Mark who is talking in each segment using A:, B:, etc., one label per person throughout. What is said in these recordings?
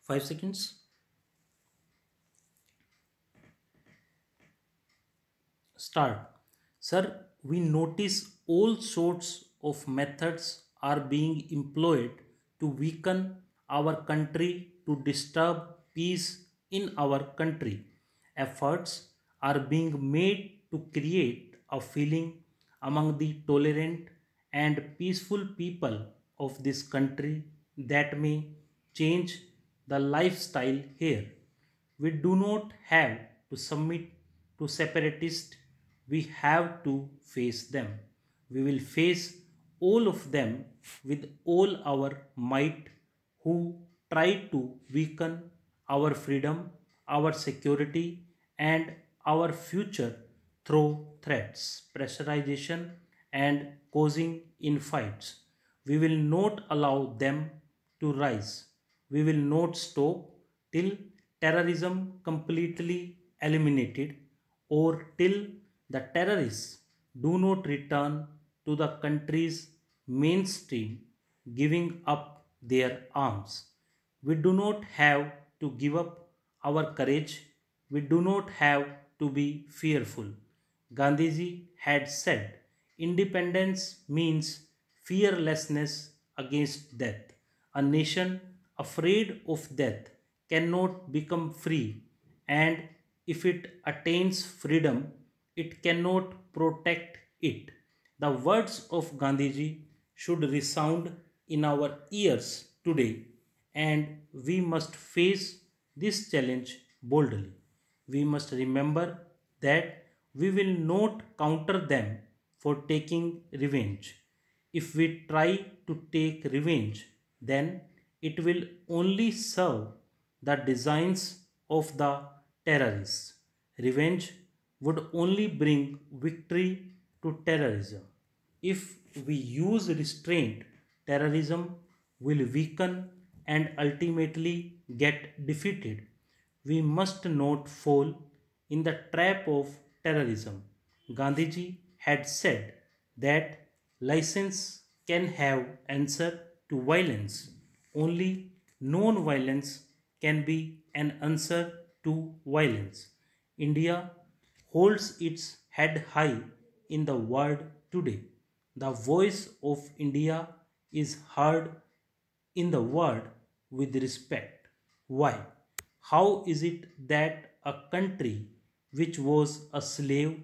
A: 5 seconds. Start. Sir, we notice all sorts of methods are being employed to weaken our country, to disturb peace in our country. Efforts are being made to create a feeling among the tolerant and peaceful people of this country that may change the lifestyle here. We do not have to submit to separatists, we have to face them. We will face all of them with all our might who try to weaken our freedom, our security, and our future through threats, pressurization, and causing infights. We will not allow them to rise. We will not stop till terrorism completely eliminated or till the terrorists do not return to the country's mainstream, giving up their arms. We do not have to give up our courage. We do not have to be fearful. Gandhiji had said, independence means fearlessness against death. A nation afraid of death cannot become free, and if it attains freedom, it cannot protect it. The words of Gandhiji should resound in our ears today, and we must face this challenge boldly. We must remember that we will not counter them for taking revenge. If we try to take revenge, then it will only serve the designs of the terrorists. Revenge would only bring victory to terrorism. If we use restraint, terrorism will weaken and ultimately get defeated. We must not fall in the trap of terrorism. Gandhiji had said that license can have answer to violence. Only non-violence can be an answer to violence. India holds its head high in the world today. The voice of India is heard in the world with respect. Why? How is it that a country which was a slave,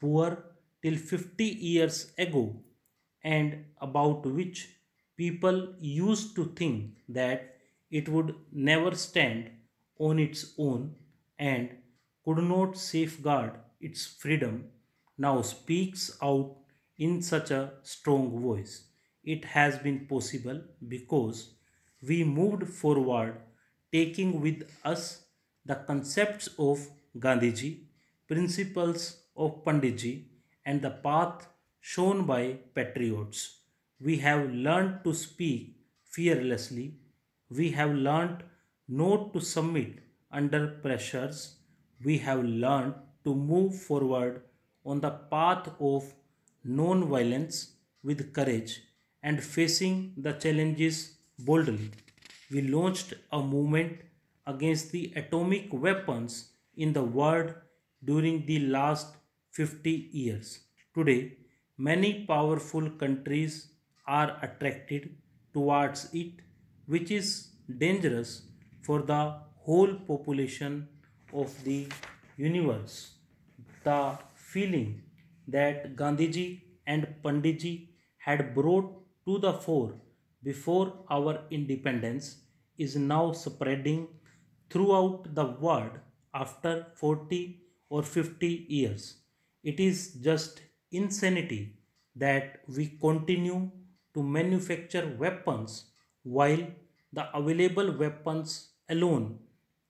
A: poor till 50 years ago, and about which people used to think that it would never stand on its own and could not safeguard its freedom, now speaks out in such a strong voice? It has been possible because we moved forward, taking with us the concepts of Gandhiji, principles of Panditji, and the path shown by patriots. We have learned to speak fearlessly. We have learned not to submit under pressures. We have learned to move forward on the path of non violence with courage and facing the challenges boldly. We launched a movement against the atomic weapons in the world during the last 50 years. Today, many powerful countries are attracted towards it, which is dangerous for the whole population of the universe. The feeling that Gandhiji and Panditji had brought to the fore before our independence is now spreading throughout the world after 40 or 50 years. It is just insanity that we continue to manufacture weapons while the available weapons alone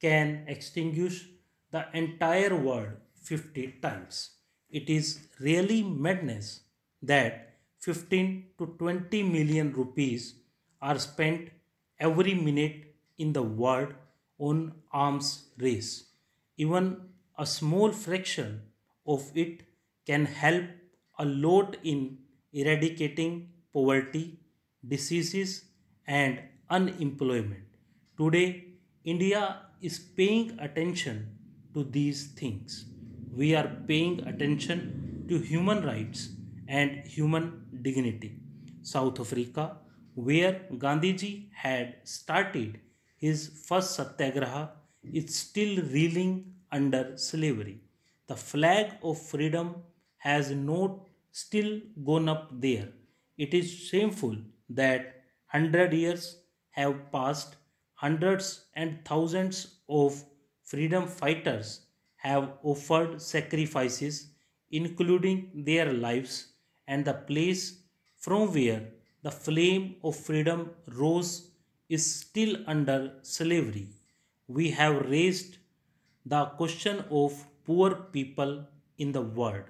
A: can extinguish the entire world 50 times. It is really madness that 15 to 20 million rupees are spent every minute in the world on arms race. Even a small fraction of it can help a lot in eradicating poverty, diseases, and unemployment. Today, India is paying attention to these things. We are paying attention to human rights and human dignity. South Africa, where Gandhiji had started his first satyagraha, is still reeling under slavery. The flag of freedom has not still gone up there. It is shameful that 100 years have passed. Hundreds and thousands of freedom fighters have offered sacrifices, including their lives, and the place from where the flame of freedom rose is still under slavery. We have raised the question of poor people in the world.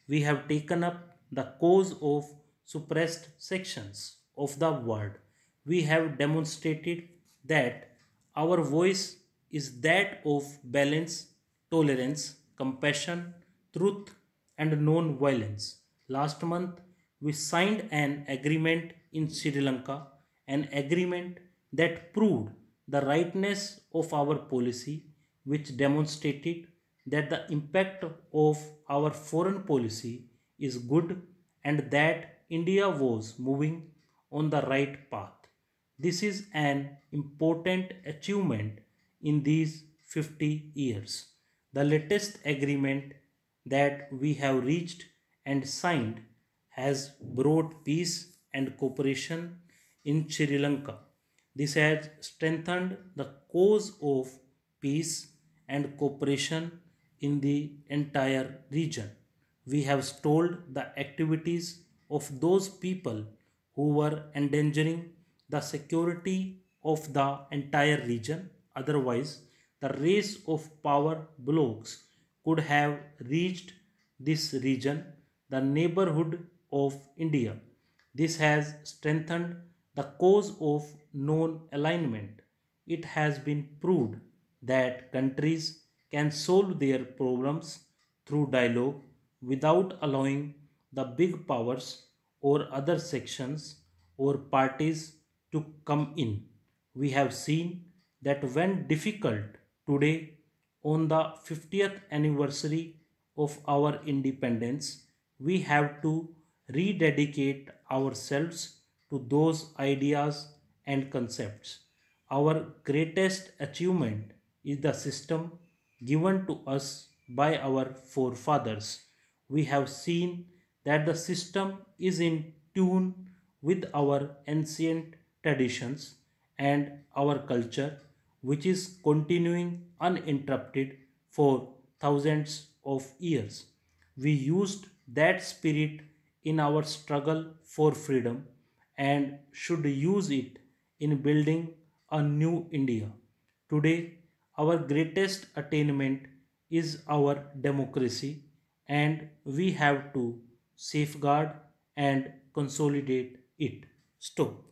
A: We have taken up the cause of suppressed sections of the world. We have demonstrated that our voice is that of balance, tolerance, compassion, truth, and non violence. Last month, we signed an agreement in Sri Lanka, an agreement that proved the rightness of our policy, which demonstrated that the impact of our foreign policy is good and that India was moving on the right path. This is an important achievement in these 50 years. The latest agreement that we have reached and signed has brought peace and cooperation in Sri Lanka. This has strengthened the cause of peace and cooperation in the entire region. We have stalled the activities of those people who were endangering the security of the entire region. Otherwise, the race of power blocs could have reached this region, the neighborhood of India. This has strengthened the cause of non alignment. It has been proved that countries can solve their problems through dialogue without allowing the big powers or other sections or parties to come in. We have seen that when difficult today, on the 50th anniversary of our independence, we have to rededicate ourselves to those ideas and concepts. Our greatest achievement is the system given to us by our forefathers. We have seen that the system is in tune with our ancient traditions and our culture, which is continuing uninterrupted for thousands of years. We used that spirit in our struggle for freedom and should use it in building a new India. Today, our greatest attainment is our democracy, and we have to safeguard and consolidate it. Stop.